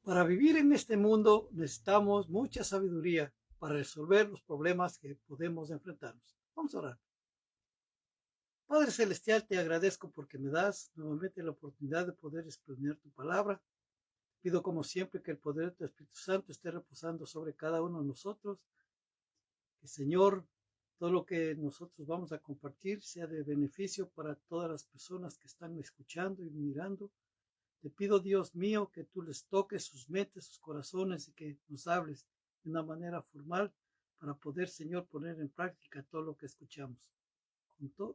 Para vivir en este mundo necesitamos mucha sabiduría para resolver los problemas que podemos enfrentarnos. Vamos a orar. Padre Celestial, te agradezco porque me das nuevamente la oportunidad de poder exponer tu palabra. Pido como siempre que el poder de tu Espíritu Santo esté reposando sobre cada uno de nosotros. Que Señor, todo lo que nosotros vamos a compartir sea de beneficio para todas las personas que están escuchando y mirando. Te pido, Dios mío, que tú les toques sus mentes, sus corazones y que nos hables de una manera formal para poder, Señor, poner en práctica todo lo que escuchamos.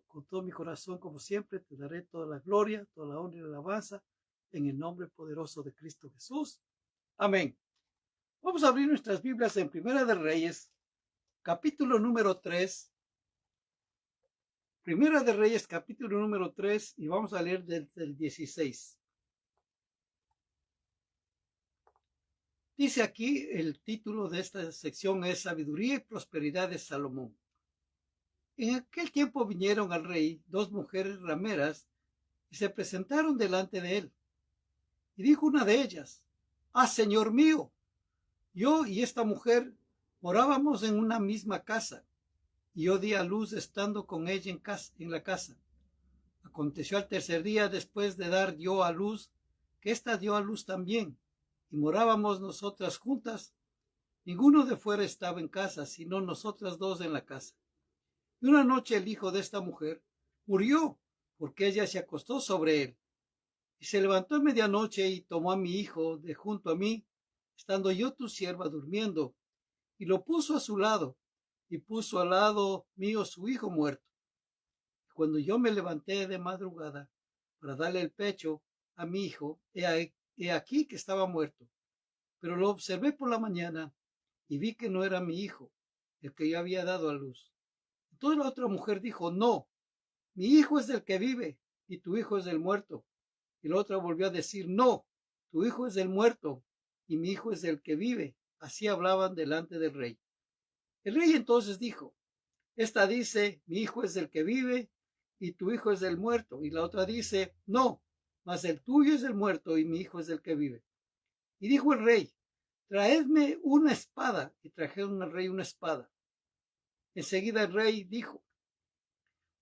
Con todo mi corazón, como siempre, te daré toda la gloria, toda la honra y la alabanza en el nombre poderoso de Cristo Jesús. Amén. Vamos a abrir nuestras Biblias en Primera de Reyes, capítulo número 3. Primera de Reyes, capítulo número 3, y vamos a leer desde el 16. Dice aquí, el título de esta sección es Sabiduría y Prosperidad de Salomón. En aquel tiempo vinieron al rey dos mujeres rameras y se presentaron delante de él. Y dijo una de ellas: Ah, señor mío, yo y esta mujer morábamos en una misma casa, y yo di a luz estando con ella en la casa. Aconteció al tercer día después de dar yo a luz, que ésta dio a luz también, y morábamos nosotras juntas. Ninguno de fuera estaba en casa, sino nosotras dos en la casa. Y una noche el hijo de esta mujer murió, porque ella se acostó sobre él. Y se levantó a medianoche y tomó a mi hijo de junto a mí, estando yo tu sierva durmiendo, y lo puso a su lado, y puso al lado mío su hijo muerto. Y cuando yo me levanté de madrugada para darle el pecho a mi hijo, he aquí que estaba muerto. Pero lo observé por la mañana y vi que no era mi hijo, el que yo había dado a luz. Entonces la otra mujer dijo: No, mi hijo es del que vive y tu hijo es del muerto. Y la otra volvió a decir: No, tu hijo es del muerto y mi hijo es del que vive. Así hablaban delante del rey. El rey entonces dijo: Esta dice: Mi hijo es del que vive y tu hijo es del muerto. Y la otra dice: No, mas el tuyo es del muerto y mi hijo es del que vive. Y dijo el rey: Traedme una espada. Y trajeron al rey una espada. Enseguida el rey dijo: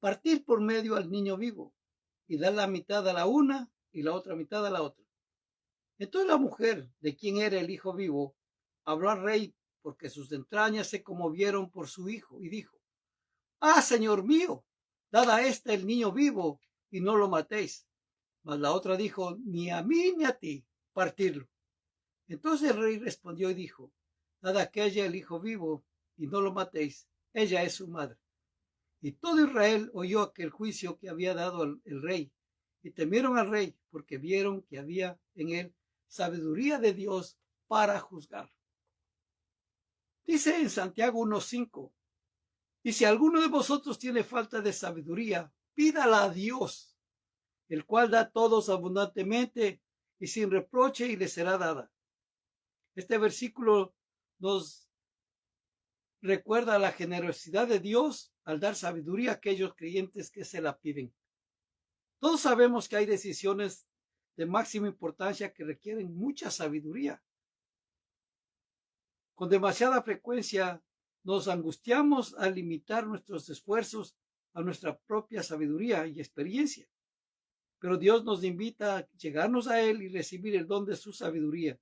Partir por medio al niño vivo y dar la mitad a la una y la otra mitad a la otra. Entonces la mujer, de quien era el hijo vivo, habló al rey, porque sus entrañas se conmovieron por su hijo, y dijo: Ah, señor mío, dad a este el niño vivo y no lo matéis. Mas la otra dijo: Ni a mí ni a ti partirlo. Entonces el rey respondió y dijo: Dad a aquella el hijo vivo y no lo matéis. Ella es su madre. Y todo Israel oyó aquel juicio que había dado el rey, y temieron al rey, porque vieron que había en él sabiduría de Dios para juzgar. Dice en Santiago 1:5: Y si alguno de vosotros tiene falta de sabiduría, pídala a Dios, el cual da a todos abundantemente y sin reproche, y le será dada. Este versículo nos recuerda la generosidad de Dios al dar sabiduría a aquellos creyentes que se la piden. Todos sabemos que hay decisiones de máxima importancia que requieren mucha sabiduría. Con demasiada frecuencia nos angustiamos al limitar nuestros esfuerzos a nuestra propia sabiduría y experiencia. Pero Dios nos invita a llegarnos a Él y recibir el don de su sabiduría.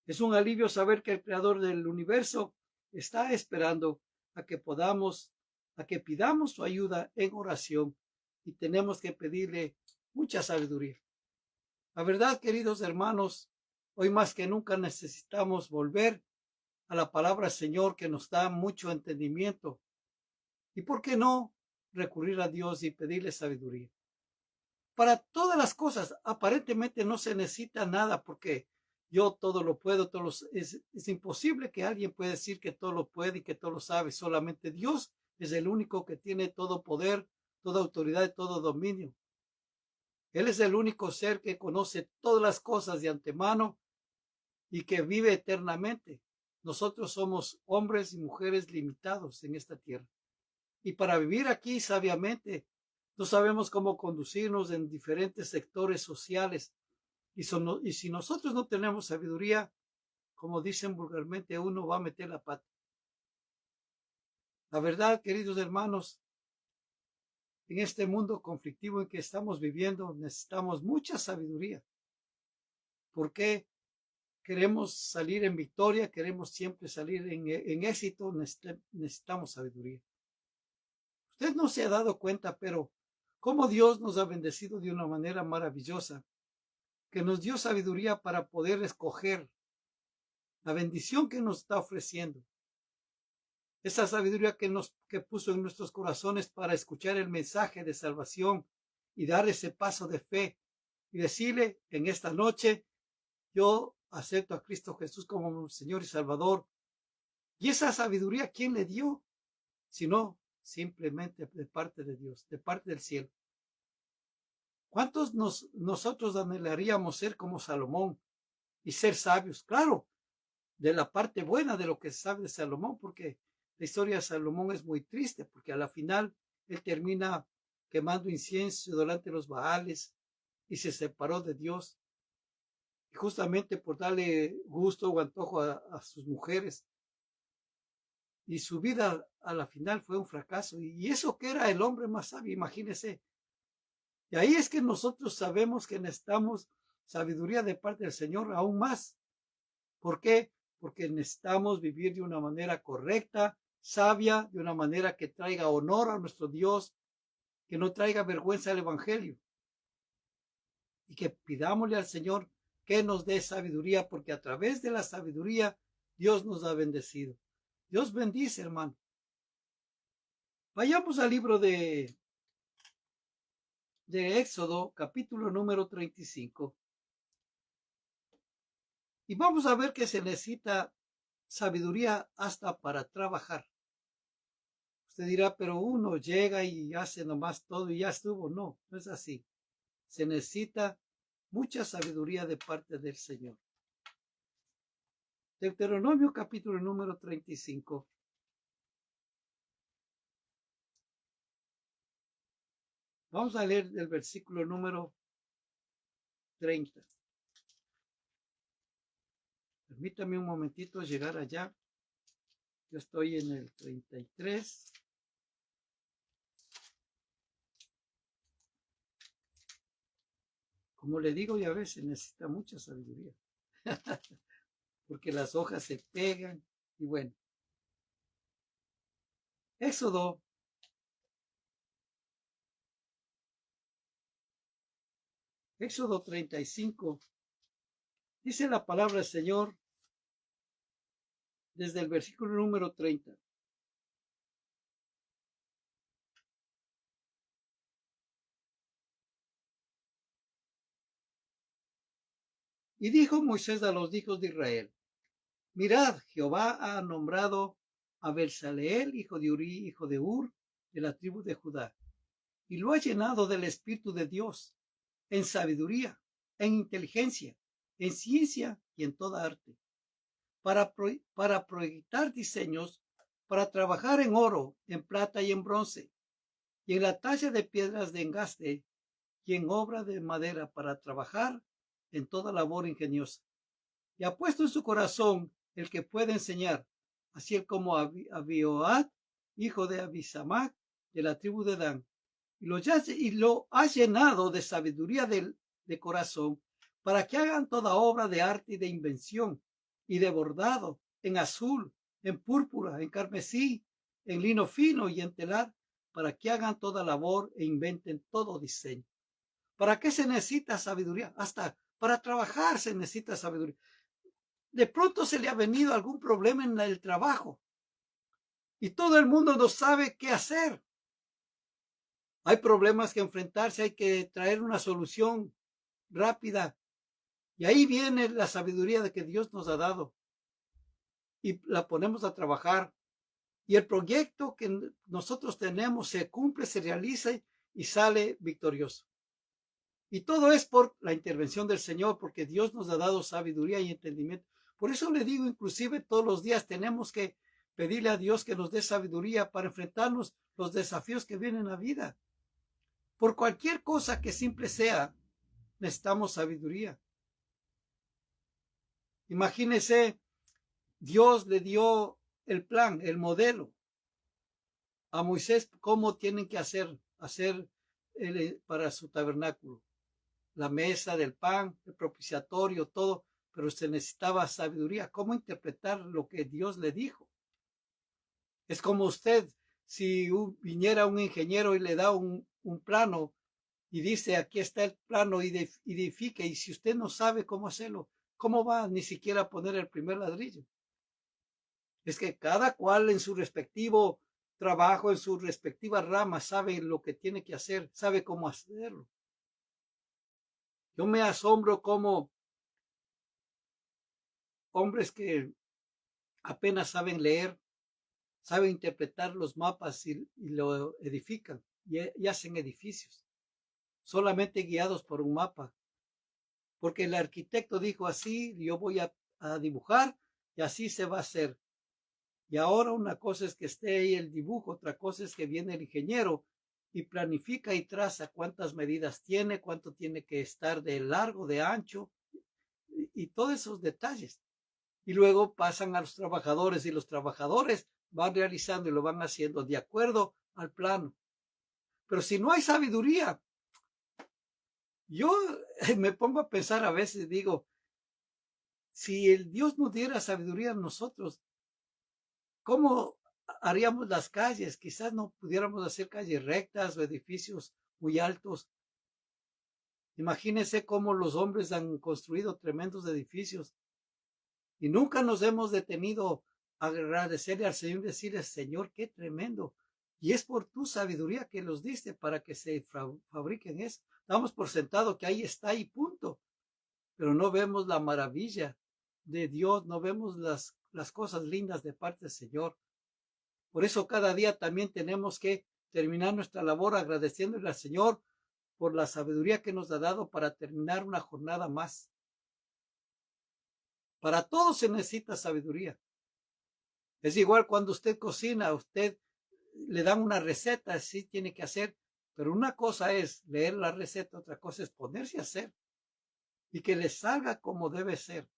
Es un alivio saber que el Creador del universo está esperando a que pidamos su ayuda en oración, y tenemos que pedirle mucha sabiduría. La verdad, queridos hermanos, hoy más que nunca necesitamos volver a la palabra Señor, que nos da mucho entendimiento. ¿Y por qué no recurrir a Dios y pedirle sabiduría? Para todas las cosas, aparentemente no se necesita nada, porque yo todo lo puedo, es imposible que alguien pueda decir que todo lo puede y que todo lo sabe. Solamente Dios es el único que tiene todo poder, toda autoridad y todo dominio. Él es el único ser que conoce todas las cosas de antemano y que vive eternamente. Nosotros somos hombres y mujeres limitados en esta tierra. Y para vivir aquí sabiamente, no sabemos cómo conducirnos en diferentes sectores sociales. Y si nosotros no tenemos sabiduría, como dicen vulgarmente, uno va a meter la pata. La verdad, queridos hermanos, en este mundo conflictivo en que estamos viviendo, necesitamos mucha sabiduría. ¿Por qué? Queremos salir en victoria, queremos siempre salir en éxito, necesitamos sabiduría. Usted no se ha dado cuenta, pero cómo Dios nos ha bendecido de una manera maravillosa, que nos dio sabiduría para poder escoger la bendición que nos está ofreciendo. Esa sabiduría que puso en nuestros corazones para escuchar el mensaje de salvación y dar ese paso de fe y decirle en esta noche, yo acepto a Cristo Jesús como Señor y Salvador. Y esa sabiduría, ¿quién le dio? Sino simplemente de parte de Dios, de parte del cielo. ¿Cuántos nosotros anhelaríamos ser como Salomón y ser sabios? Claro, de la parte buena de lo que se sabe de Salomón, porque la historia de Salomón es muy triste, porque a la final él termina quemando incienso delante de los Baales y se separó de Dios. Y justamente por darle gusto o antojo a sus mujeres. Y su vida a la final fue un fracaso. Y eso que era el hombre más sabio, imagínese. Y ahí es que nosotros sabemos que necesitamos sabiduría de parte del Señor aún más. ¿Por qué? Porque necesitamos vivir de una manera correcta, sabia, de una manera que traiga honor a nuestro Dios, que no traiga vergüenza al Evangelio. Y que pidámosle al Señor que nos dé sabiduría, porque a través de la sabiduría Dios nos ha bendecido. Dios bendice, hermano. Vayamos al libro de Éxodo, capítulo número 35. Y vamos a ver que se necesita sabiduría hasta para trabajar. Usted dirá, pero uno llega y hace nomás todo y ya estuvo. No, no es así. Se necesita mucha sabiduría de parte del Señor. Deuteronomio capítulo número 35. Vamos a leer el versículo número 30. Permítame un momentito llegar allá. Yo estoy en el 33. Como le digo, ya a veces necesita mucha sabiduría. Porque las hojas se pegan. Y bueno. Éxodo. Éxodo 35. Dice la palabra del Señor desde el versículo número 30. Y dijo Moisés a los hijos de Israel: mirad, Jehová ha nombrado a Bezaleel, hijo de Uri, hijo de Ur, de la tribu de Judá, y lo ha llenado del Espíritu de Dios, en sabiduría, en inteligencia, en ciencia y en toda arte, para proyectar diseños, para trabajar en oro, en plata y en bronce, y en la talla de piedras de engaste, y en obra de madera, para trabajar en toda labor ingeniosa. Y ha puesto en su corazón el que puede enseñar, así como Abioad, hijo de Abisamac, de la tribu de Dan, y lo ha llenado de sabiduría de corazón, para que hagan toda obra de arte y de invención, y de bordado, en azul, en púrpura, en carmesí, en lino fino y en telar, para que hagan toda labor e inventen todo diseño. ¿Para qué se necesita sabiduría? Hasta para trabajar se necesita sabiduría. De pronto se le ha venido algún problema en el trabajo y todo el mundo no sabe qué hacer. Hay problemas que enfrentarse, hay que traer una solución rápida. Y ahí viene la sabiduría de que Dios nos ha dado. Y la ponemos a trabajar. Y el proyecto que nosotros tenemos se cumple, se realiza y sale victorioso. Y todo es por la intervención del Señor, porque Dios nos ha dado sabiduría y entendimiento. Por eso le digo, inclusive todos los días tenemos que pedirle a Dios que nos dé sabiduría para enfrentarnos los desafíos que vienen en la vida. Por cualquier cosa que simple sea, necesitamos sabiduría. Imagínese, Dios le dio el plan, el modelo a Moisés, cómo tienen que hacer para su tabernáculo. La mesa del pan, el propiciatorio, todo, pero se necesitaba sabiduría, cómo interpretar lo que Dios le dijo. Es como usted, si viniera un ingeniero y le da un plano y dice, aquí está el plano, edifique, y si usted no sabe cómo hacerlo, ¿cómo va ni siquiera a poner el primer ladrillo? Es que cada cual en su respectivo trabajo, en su respectiva rama, sabe lo que tiene que hacer, sabe cómo hacerlo. Yo me asombro como hombres que apenas saben leer, saben interpretar los mapas y lo edifican y hacen edificios, solamente guiados por un mapa. Porque el arquitecto dijo así, yo voy a dibujar y así se va a hacer. Y ahora una cosa es que esté ahí el dibujo, otra cosa es que viene el ingeniero y planifica y traza cuántas medidas tiene, cuánto tiene que estar de largo, de ancho y todos esos detalles. Y luego pasan a los trabajadores y los trabajadores van realizando y lo van haciendo de acuerdo al plano. Pero si no hay sabiduría, yo me pongo a pensar a veces, digo, si el Dios nos diera sabiduría a nosotros, ¿cómo haríamos las calles? Quizás no pudiéramos hacer calles rectas o edificios muy altos. Imagínense cómo los hombres han construido tremendos edificios y nunca nos hemos detenido a agradecerle al Señor y decirle, Señor, qué tremendo. Y es por tu sabiduría que los diste para que se fabriquen eso. Damos por sentado que ahí está y punto. Pero no vemos la maravilla de Dios, no vemos las cosas lindas de parte del Señor. Por eso cada día también tenemos que terminar nuestra labor agradeciéndole al Señor por la sabiduría que nos ha dado para terminar una jornada más. Para todo se necesita sabiduría. Es igual cuando usted cocina, a usted le dan una receta, sí tiene que hacer, pero una cosa es leer la receta, otra cosa es ponerse a hacer y que le salga como debe ser,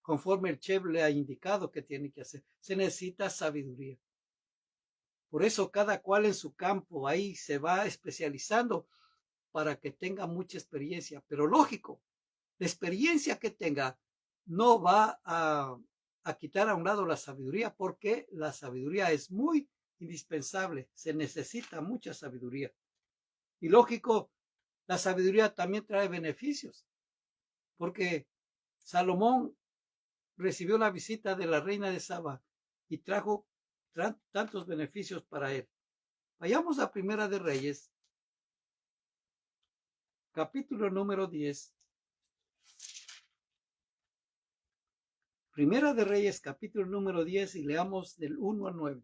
conforme el chef le ha indicado que tiene que hacer. Se necesita sabiduría. Por eso cada cual en su campo ahí se va especializando para que tenga mucha experiencia. Pero lógico, la experiencia que tenga no va a quitar a un lado la sabiduría porque la sabiduría es muy indispensable. Se necesita mucha sabiduría. Y lógico, la sabiduría también trae beneficios porque Salomón recibió la visita de la reina de Saba y trajo tantos beneficios para él. Vayamos a Primera de Reyes, capítulo número 10. Primera de Reyes, capítulo número 10, y leamos del 1 al 9.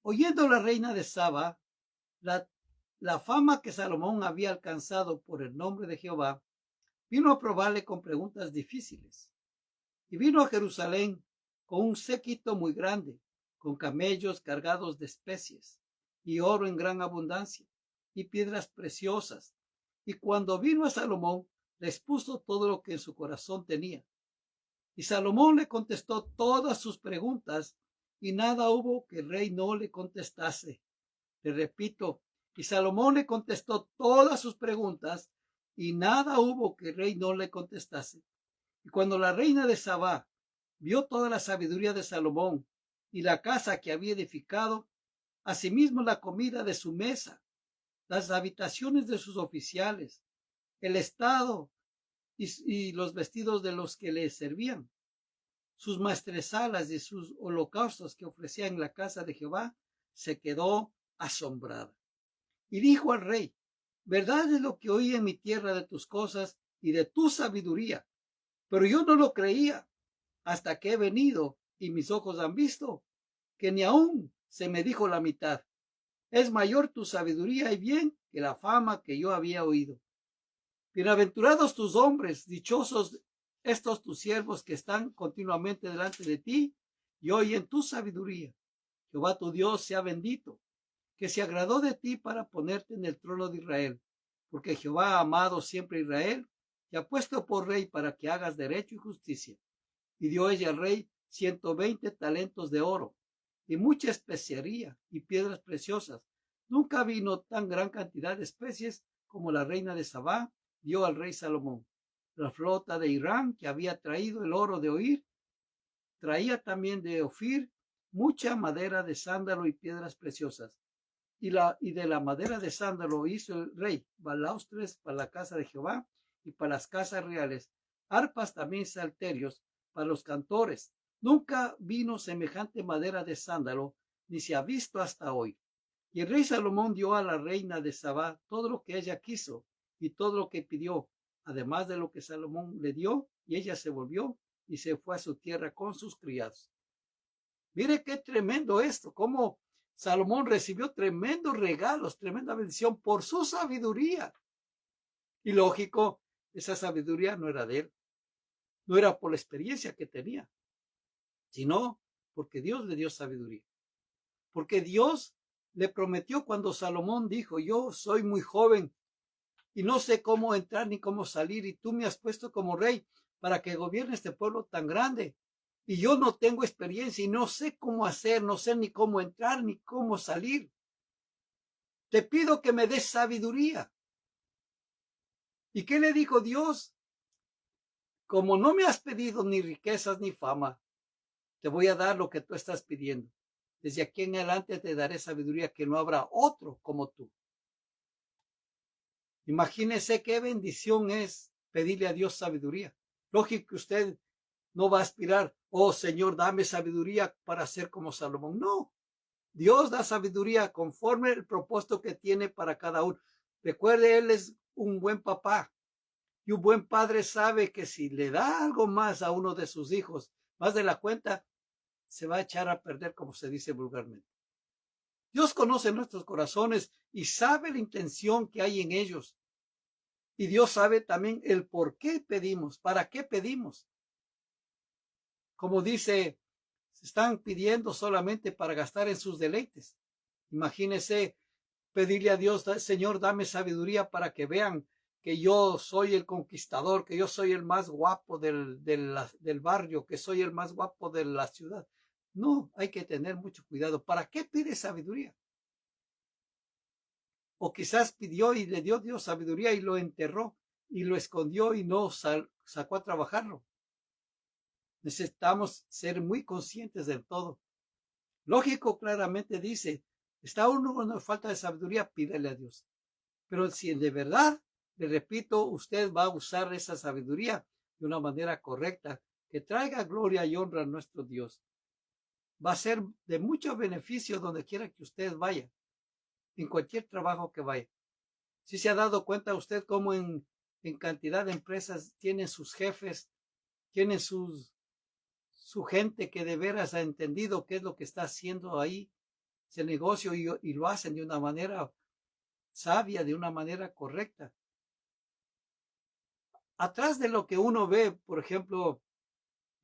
Oyendo la reina de Saba la fama que Salomón había alcanzado por el nombre de Jehová, vino a probarle con preguntas difíciles. Y vino a Jerusalén con un séquito muy grande, con camellos cargados de especies, y oro en gran abundancia, y piedras preciosas. Y cuando vino a Salomón, le expuso todo lo que en su corazón tenía. Y Salomón le contestó todas sus preguntas, y nada hubo que el rey no le contestase. Le repito, y Salomón le contestó todas sus preguntas, y nada hubo que el rey no le contestase. Y cuando la reina de Sabá vio toda la sabiduría de Salomón y la casa que había edificado, asimismo la comida de su mesa, las habitaciones de sus oficiales, el estado y los vestidos de los que le servían, sus maestresalas y sus holocaustos que ofrecía en la casa de Jehová, se quedó asombrada. Y dijo al rey, verdad es lo que oí en mi tierra de tus cosas y de tu sabiduría, pero yo no lo creía hasta que he venido y mis ojos han visto que ni aún se me dijo la mitad. Es mayor tu sabiduría y bien que la fama que yo había oído. Bienaventurados tus hombres, dichosos estos tus siervos que están continuamente delante de ti y oyen tu sabiduría. Jehová tu Dios sea bendito, que se agradó de ti para ponerte en el trono de Israel, porque Jehová ha amado siempre a Israel te ha puesto por rey para que hagas derecho y justicia. Y dio ella al rey 120 talentos de oro y mucha especiería y piedras preciosas. Nunca vino tan gran cantidad de especies como la reina de Sabá dio al rey Salomón. La flota de Irán, que había traído el oro de Oir, traía también de Ofir mucha madera de sándalo y piedras preciosas. Y de la madera de sándalo hizo el rey balaustres para la casa de Jehová y para las casas reales, arpas también salterios para los cantores. Nunca vino semejante madera de sándalo, ni se ha visto hasta hoy. Y el rey Salomón dio a la reina de Sabá todo lo que ella quiso y todo lo que pidió, además de lo que Salomón le dio, y ella se volvió y se fue a su tierra con sus criados. Mire qué tremendo esto, cómo Salomón recibió tremendos regalos, tremenda bendición por su sabiduría. Y lógico, esa sabiduría no era de él, no era por la experiencia que tenía, sino porque Dios le dio sabiduría. Porque Dios le prometió cuando Salomón dijo, yo soy muy joven y no sé cómo entrar ni cómo salir, y tú me has puesto como rey para que gobierne este pueblo tan grande. Y yo no tengo experiencia y no sé cómo hacer, no sé ni cómo entrar ni cómo salir. Te pido que me des sabiduría. ¿Y qué le dijo Dios? Como no me has pedido ni riquezas ni fama, te voy a dar lo que tú estás pidiendo. Desde aquí en adelante te daré sabiduría, que no habrá otro como tú. Imagínese qué bendición es pedirle a Dios sabiduría. Lógico que usted no va a aspirar, oh Señor, dame sabiduría para ser como Salomón. No, Dios da sabiduría conforme el propósito que tiene para cada uno. Recuerde, Él es un buen papá. Y un buen padre sabe que si le da algo más a uno de sus hijos, más de la cuenta, se va a echar a perder, como se dice vulgarmente. Dios conoce nuestros corazones y sabe la intención que hay en ellos. Y Dios sabe también el por qué pedimos, para qué pedimos. Como dice, se están pidiendo solamente para gastar en sus deleites. Imagínese pedirle a Dios, Señor, dame sabiduría para que vean que yo soy el conquistador, que yo soy el más guapo del barrio, que soy el más guapo de la ciudad. No, hay que tener mucho cuidado. ¿Para qué pide sabiduría? O quizás pidió y le dio Dios sabiduría y lo enterró y lo escondió y no sacó a trabajarlo. Necesitamos ser muy conscientes del todo. Lógico, claramente dice, está uno con falta de sabiduría, pídele a Dios. Pero si de verdad, le repito, usted va a usar esa sabiduría de una manera correcta, que traiga gloria y honra a nuestro Dios, va a ser de mucho beneficio donde quiera que usted vaya, en cualquier trabajo que vaya. Si se ha dado cuenta usted cómo en cantidad de empresas tienen sus jefes, tienen su gente que de veras ha entendido qué es lo que está haciendo ahí, ese negocio, y lo hacen de una manera sabia, de una manera correcta. Atrás de lo que uno ve, por ejemplo,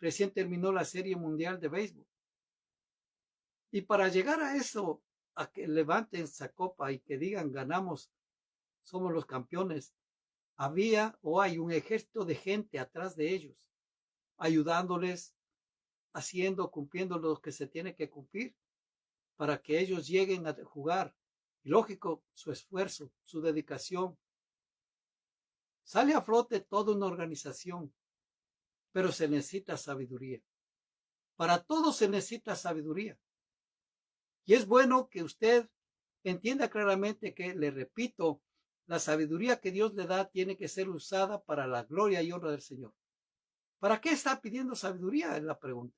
recién terminó la Serie Mundial de Béisbol. Y para llegar a eso, a que levanten esa copa y que digan ganamos, somos los campeones, había o hay un ejército de gente atrás de ellos, ayudándoles, haciendo, cumpliendo lo que se tiene que cumplir para que ellos lleguen a jugar. Y lógico, su esfuerzo, su dedicación. Sale a flote toda una organización, pero se necesita sabiduría. Para todo se necesita sabiduría. Y es bueno que usted entienda claramente que, le repito, la sabiduría que Dios le da tiene que ser usada para la gloria y honra del Señor. ¿Para qué está pidiendo sabiduría? Es la pregunta.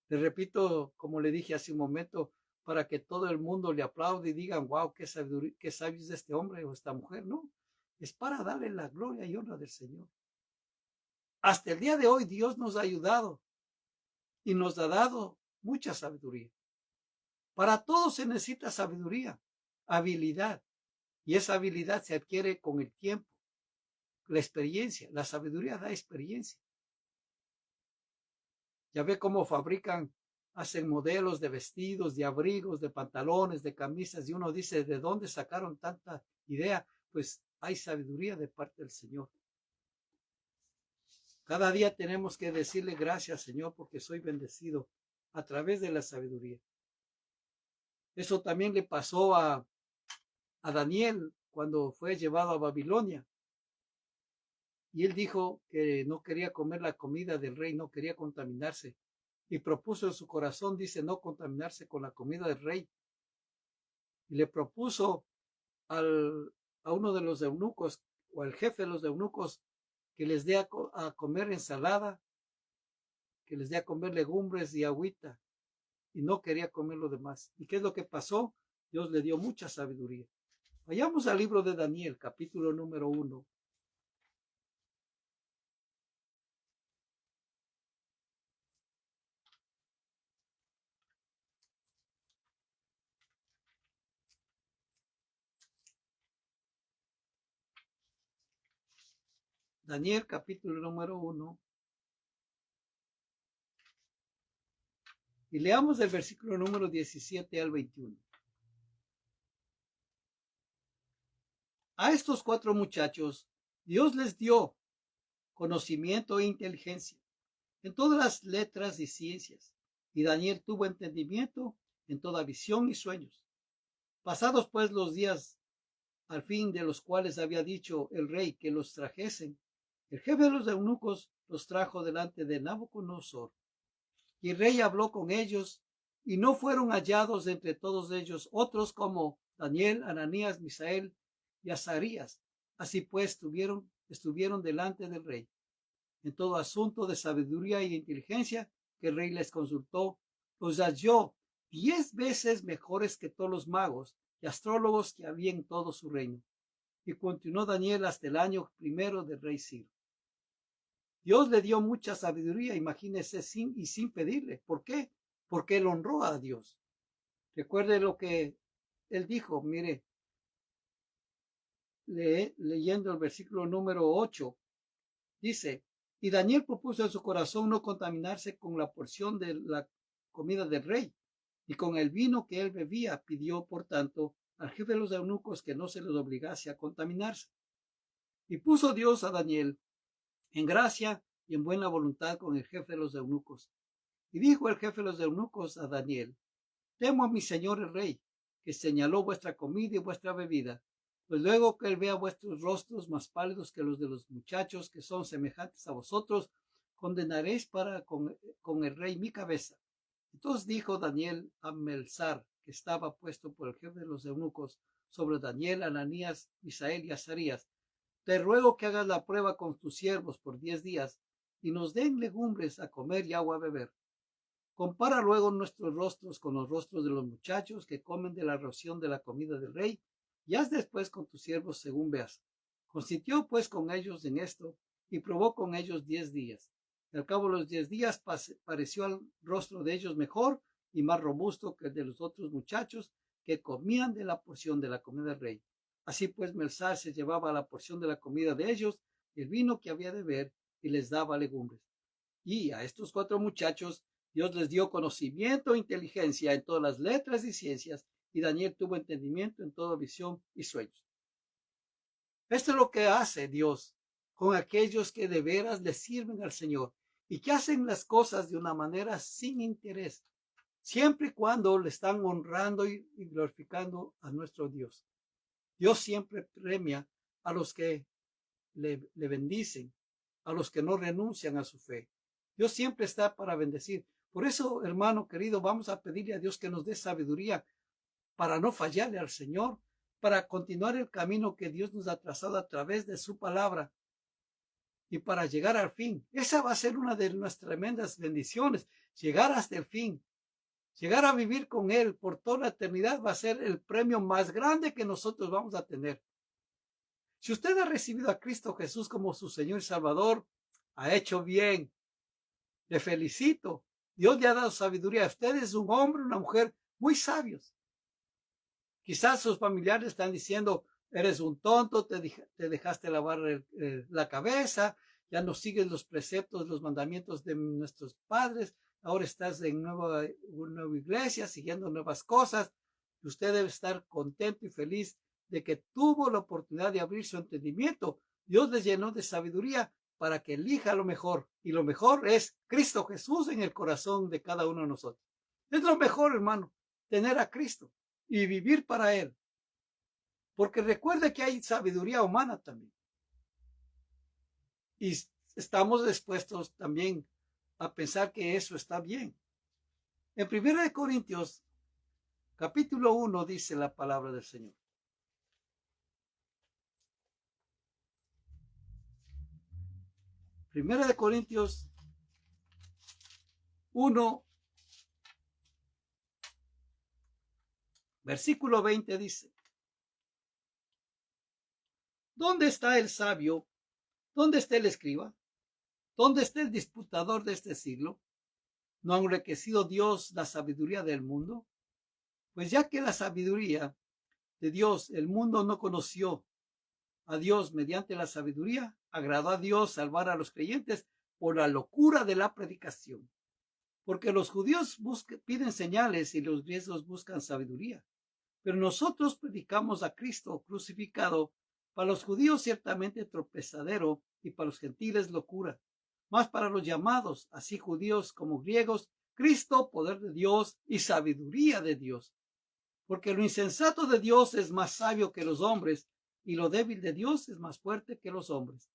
Le repito, como le dije hace un momento, para que todo el mundo le aplaude y digan, wow, qué sabiduría, qué sabio es este hombre o esta mujer. No, es para darle la gloria y honra del Señor. Hasta el día de hoy Dios nos ha ayudado y nos ha dado mucha sabiduría. Para todo se necesita sabiduría, habilidad, y esa habilidad se adquiere con el tiempo, la experiencia. La sabiduría da experiencia. Ya ve cómo fabrican, hacen modelos de vestidos, de abrigos, de pantalones, de camisas, y uno dice, ¿de dónde sacaron tanta idea? Pues hay sabiduría de parte del Señor. Cada día tenemos que decirle gracias, Señor, porque soy bendecido a través de la sabiduría. Eso también le pasó a Daniel cuando fue llevado a Babilonia. Y él dijo que no quería comer la comida del rey, no quería contaminarse. Y propuso en su corazón, dice, no contaminarse con la comida del rey. Y le propuso a uno de los eunucos, o al jefe de los eunucos, que les dé a comer ensalada, que les dé a comer legumbres y agüita. Y no quería comer lo demás. ¿Y qué es lo que pasó? Dios le dio mucha sabiduría. Vayamos al libro de Daniel, capítulo número 1. Daniel, capítulo número 1. Y leamos el versículo número 17 al 21. A estos 4 muchachos, Dios les dio conocimiento e inteligencia en todas las letras y ciencias. Y Daniel tuvo entendimiento en toda visión y sueños. Pasados pues los días, al fin de los cuales había dicho el rey que los trajesen, el jefe de los eunucos los trajo delante de Nabucodonosor. Y el rey habló con ellos, y no fueron hallados entre todos ellos otros como Daniel, Ananías, Misael y Azarías. Así pues estuvieron delante del rey en todo asunto de sabiduría y inteligencia que el rey les consultó. Los halló 10 veces mejores que todos los magos y astrólogos que había en todo su reino. Y continuó Daniel hasta el año primero del rey Ciro. Dios le dio mucha sabiduría, imagínese, sin pedirle. ¿Por qué? Porque él honró a Dios. Recuerde lo que él dijo, mire, leyendo el versículo número 8, dice, y Daniel propuso en su corazón no contaminarse con la porción de la comida del rey, y con el vino que él bebía. Pidió, por tanto, al jefe de los eunucos que no se les obligase a contaminarse. Y puso Dios a Daniel en gracia y en buena voluntad con el jefe de los eunucos. Y dijo el jefe de los eunucos a Daniel, temo a mi señor el rey, que señaló vuestra comida y vuestra bebida, pues luego que él vea vuestros rostros más pálidos que los de los muchachos que son semejantes a vosotros, condenaréis con el rey mi cabeza. Entonces dijo Daniel a Melzar, que estaba puesto por el jefe de los eunucos, sobre Daniel, Ananías, Misael y Azarías, te ruego que hagas la prueba con tus siervos por 10 días, y nos den legumbres a comer y agua a beber. Compara luego nuestros rostros con los rostros de los muchachos que comen de la ración de la comida del rey, y haz después con tus siervos según veas. Consintió pues con ellos en esto, y probó con ellos 10 días. Y al cabo de los 10 días pareció al rostro de ellos mejor y más robusto que el de los otros muchachos que comían de la porción de la comida del rey. Así pues Melzar se llevaba la porción de la comida de ellos y el vino que había de beber, y les daba legumbres. Y a estos 4 muchachos Dios les dio conocimiento e inteligencia en todas las letras y ciencias, y Daniel tuvo entendimiento en toda visión y sueños. Esto es lo que hace Dios con aquellos que de veras le sirven al Señor y que hacen las cosas de una manera sin interés, siempre y cuando le están honrando y glorificando a nuestro Dios. Dios siempre premia a los que le bendicen, a los que no renuncian a su fe. Dios siempre está para bendecir. Por eso, hermano querido, vamos a pedirle a Dios que nos dé sabiduría para no fallarle al Señor, para continuar el camino que Dios nos ha trazado a través de su palabra y para llegar al fin. Esa va a ser una de nuestras tremendas bendiciones, llegar hasta el fin. Llegar a vivir con Él por toda la eternidad va a ser el premio más grande que nosotros vamos a tener. Si usted ha recibido a Cristo Jesús como su Señor y Salvador, ha hecho bien. Le felicito. Dios le ha dado sabiduría. Usted es un hombre, una mujer muy sabios. Quizás sus familiares están diciendo, eres un tonto, te dejaste lavar la cabeza, ya no sigues los preceptos, los mandamientos de nuestros padres, ahora estás en una nueva iglesia, siguiendo nuevas cosas. Usted debe estar contento y feliz de que tuvo la oportunidad de abrir su entendimiento, Dios les llenó de sabiduría para que elija lo mejor. Y lo mejor es Cristo Jesús en el corazón de cada uno de nosotros. Es lo mejor, hermano, tener a Cristo y vivir para Él. Porque recuerde que hay sabiduría humana también. Y estamos dispuestos también a pensar que eso está bien. En 1 Corintios, capítulo 1, dice la palabra del Señor. Primera de Corintios 1, versículo 20 dice: ¿dónde está el sabio? ¿Dónde está el escriba? ¿Dónde está el disputador de este siglo? ¿No ha enriquecido Dios la sabiduría del mundo? Pues ya que la sabiduría de Dios el mundo no conoció a Dios mediante la sabiduría, agradó a Dios salvar a los creyentes por la locura de la predicación. Porque los judíos piden señales y los griegos buscan sabiduría. Pero nosotros predicamos a Cristo crucificado, para los judíos ciertamente tropezadero y para los gentiles locura. Mas para los llamados, así judíos como griegos, Cristo, poder de Dios y sabiduría de Dios. Porque lo insensato de Dios es más sabio que los hombres, y lo débil de Dios es más fuerte que los hombres.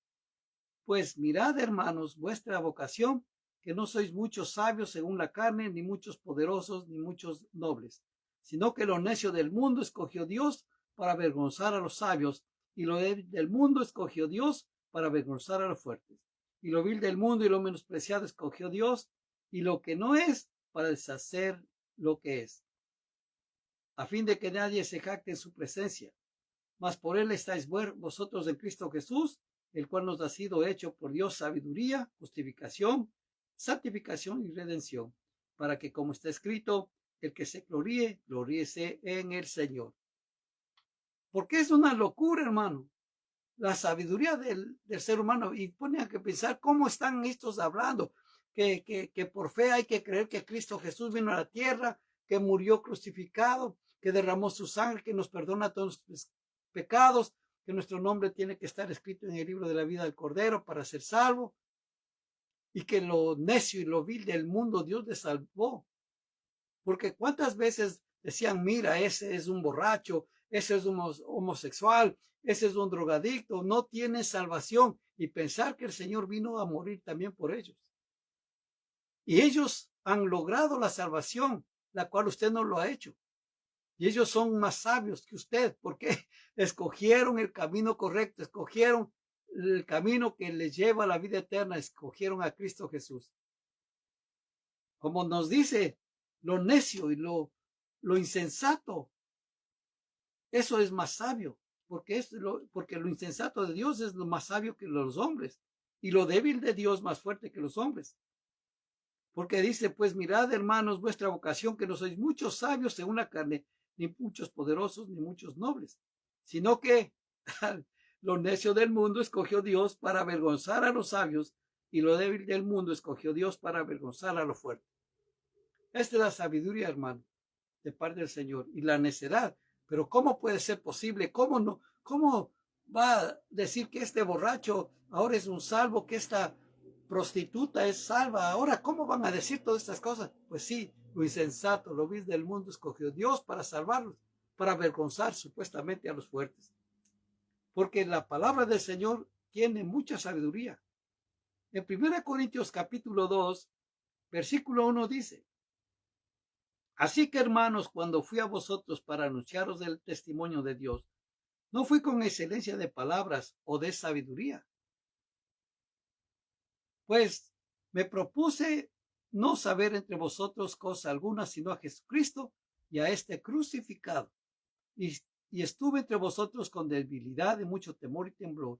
Pues mirad, hermanos, vuestra vocación, que no sois muchos sabios según la carne, ni muchos poderosos, ni muchos nobles, sino que lo necio del mundo escogió Dios para avergonzar a los sabios, y lo débil del mundo escogió Dios para avergonzar a los fuertes. Y lo vil del mundo y lo menospreciado escogió Dios, y lo que no es, para deshacer lo que es, a fin de que nadie se jacte en su presencia. Mas por él estáis vosotros en Cristo Jesús, el cual nos ha sido hecho por Dios sabiduría, justificación, santificación y redención, para que, como está escrito, el que se gloríe, gloríese en el Señor. Porque es una locura, hermano, la sabiduría del ser humano. Y pone a que pensar cómo están estos hablando, que por fe hay que creer que Cristo Jesús vino a la tierra, que murió crucificado, que derramó su sangre, que nos perdona todos los pecados, que nuestro nombre tiene que estar escrito en el libro de la vida del Cordero para ser salvo, y que lo necio y lo vil del mundo Dios le salvó. Porque cuántas veces decían, mira, ese es un borracho, ese es un homosexual, ese es un drogadicto, no tiene salvación, y pensar que el Señor vino a morir también por ellos. Y ellos han logrado la salvación, la cual usted no lo ha hecho. Y ellos son más sabios que usted, porque escogieron el camino correcto, escogieron el camino que les lleva a la vida eterna, escogieron a Cristo Jesús. Como nos dice, lo necio y lo insensato, eso es más sabio, porque lo insensato de Dios es lo más sabio que los hombres, y lo débil de Dios más fuerte que los hombres. Porque dice, pues mirad, hermanos, vuestra vocación, que no sois muchos sabios según la carne, ni muchos poderosos, ni muchos nobles, sino que lo necio del mundo escogió Dios para avergonzar a los sabios, y lo débil del mundo escogió Dios para avergonzar a lo fuerte. Esta es la sabiduría, hermano, de parte del Señor, y la necedad. Pero ¿cómo puede ser posible? ¿Cómo no? ¿Cómo va a decir que este borracho ahora es un salvo, que esta prostituta es salva? Ahora, ¿cómo van a decir todas estas cosas? Pues sí, lo insensato, lo vil del mundo escogió Dios para salvarlos, para avergonzar supuestamente a los fuertes. Porque la palabra del Señor tiene mucha sabiduría. En 1 Corintios capítulo 2, versículo 1 dice: así que, hermanos, cuando fui a vosotros para anunciaros el testimonio de Dios, no fui con excelencia de palabras o de sabiduría, pues me propuse no saber entre vosotros cosa alguna, sino a Jesucristo y a este crucificado. Y estuve entre vosotros con debilidad y mucho temor y temblor.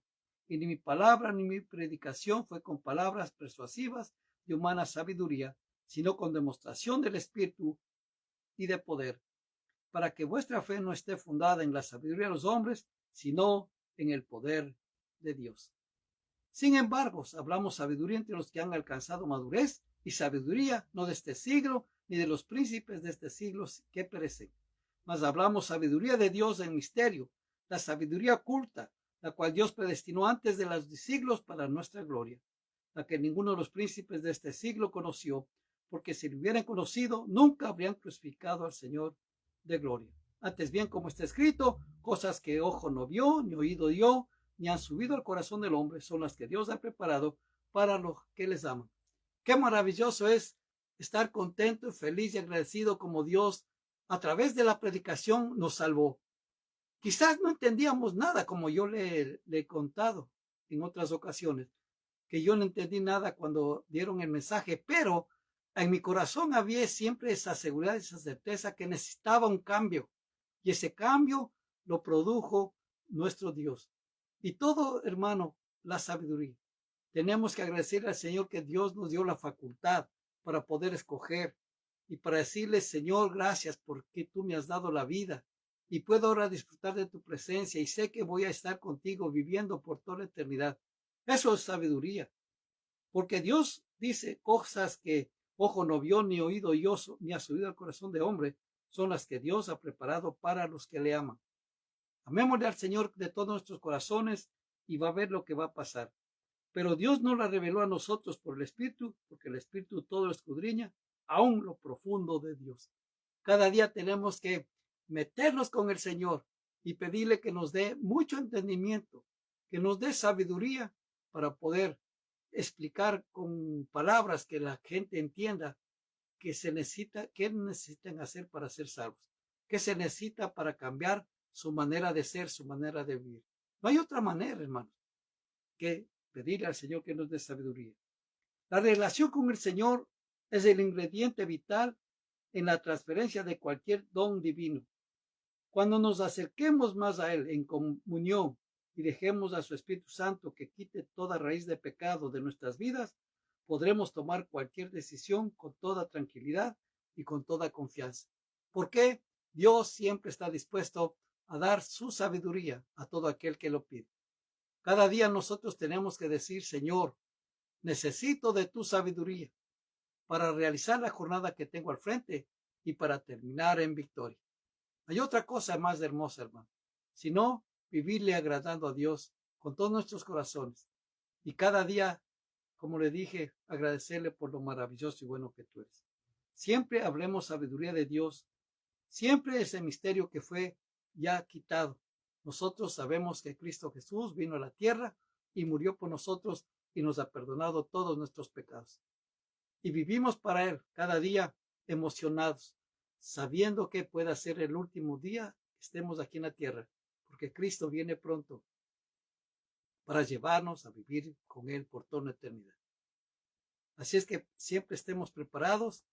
Y ni mi palabra ni mi predicación fue con palabras persuasivas de humana sabiduría, sino con demostración del Espíritu y de poder, para que vuestra fe no esté fundada en la sabiduría de los hombres, sino en el poder de Dios. Sin embargo, hablamos sabiduría entre los que han alcanzado madurez, y sabiduría no de este siglo, ni de los príncipes de este siglo que perecen, mas hablamos sabiduría de Dios en misterio, la sabiduría oculta, la cual Dios predestinó antes de los siglos para nuestra gloria, la que ninguno de los príncipes de este siglo conoció, porque si lo hubieran conocido, nunca habrían crucificado al Señor de gloria. Antes bien, como está escrito, cosas que ojo no vio, ni oído dio, ni han subido al corazón del hombre, son las que Dios ha preparado para los que les aman. Qué maravilloso es estar contento y feliz y agradecido como Dios a través de la predicación nos salvó. Quizás no entendíamos nada, como yo le he contado en otras ocasiones, que yo no entendí nada cuando dieron el mensaje, pero en mi corazón había siempre esa seguridad, esa certeza que necesitaba un cambio. Y ese cambio lo produjo nuestro Dios. Y todo, hermano, la sabiduría. Tenemos que agradecer al Señor que Dios nos dio la facultad para poder escoger y para decirle, Señor, gracias porque tú me has dado la vida y puedo ahora disfrutar de tu presencia y sé que voy a estar contigo viviendo por toda la eternidad. Eso es sabiduría, porque Dios dice cosas que ojo no vio, ni oído yo, ni ha subido al corazón de hombre, son las que Dios ha preparado para los que le aman. Amémosle al Señor de todos nuestros corazones y va a ver lo que va a pasar. Pero Dios no la reveló a nosotros por el Espíritu, porque el Espíritu todo lo escudriña, aún lo profundo de Dios. Cada día tenemos que meternos con el Señor y pedirle que nos dé mucho entendimiento, que nos dé sabiduría para poder explicar con palabras que la gente entienda que se necesita, qué necesitan hacer para ser salvos, qué se necesita para cambiar su manera de ser, su manera de vivir. No hay otra manera, hermanos, que pedirle al Señor que nos dé sabiduría. La relación con el Señor es el ingrediente vital en la transferencia de cualquier don divino. Cuando nos acerquemos más a Él en comunión y dejemos a su Espíritu Santo que quite toda raíz de pecado de nuestras vidas, podremos tomar cualquier decisión con toda tranquilidad y con toda confianza. Porque Dios siempre está dispuesto a dar su sabiduría a todo aquel que lo pide. Cada día nosotros tenemos que decir, Señor, necesito de tu sabiduría para realizar la jornada que tengo al frente y para terminar en victoria. Hay otra cosa más hermosa, hermano, sino vivirle agradando a Dios con todos nuestros corazones y cada día, como le dije, agradecerle por lo maravilloso y bueno que tú eres. Siempre hablemos sabiduría de Dios, siempre ese misterio que fue ya quitado. Nosotros sabemos que Cristo Jesús vino a la tierra y murió por nosotros y nos ha perdonado todos nuestros pecados. Y vivimos para Él cada día emocionados, sabiendo que puede ser el último día que estemos aquí en la tierra, porque Cristo viene pronto para llevarnos a vivir con Él por toda la eternidad. Así es que siempre estemos preparados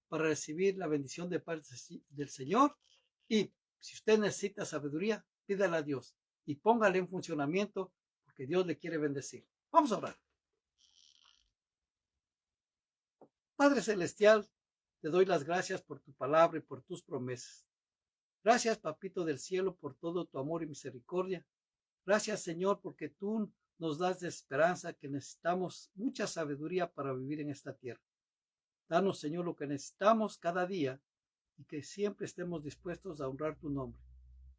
para recibir la bendición de parte del Señor. Y si usted necesita sabiduría, pídala a Dios y póngale en funcionamiento porque Dios le quiere bendecir. Vamos a orar. Padre Celestial, te doy las gracias por tu palabra y por tus promesas. Gracias, Papito del cielo, por todo tu amor y misericordia. Gracias, Señor, porque tú nos das de esperanza que necesitamos mucha sabiduría para vivir en esta tierra. Danos, Señor, lo que necesitamos cada día y que siempre estemos dispuestos a honrar tu nombre.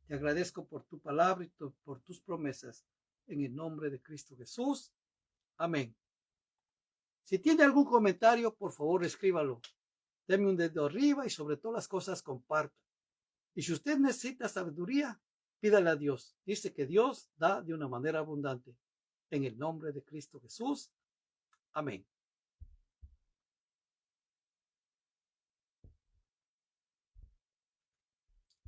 Te agradezco por tu palabra y por tus promesas. En el nombre de Cristo Jesús. Amén. Si tiene algún comentario, por favor, escríbalo. Deme un dedo arriba y sobre todas las cosas comparta. Y si usted necesita sabiduría, pídale a Dios. Dice que Dios da de una manera abundante. En el nombre de Cristo Jesús. Amén.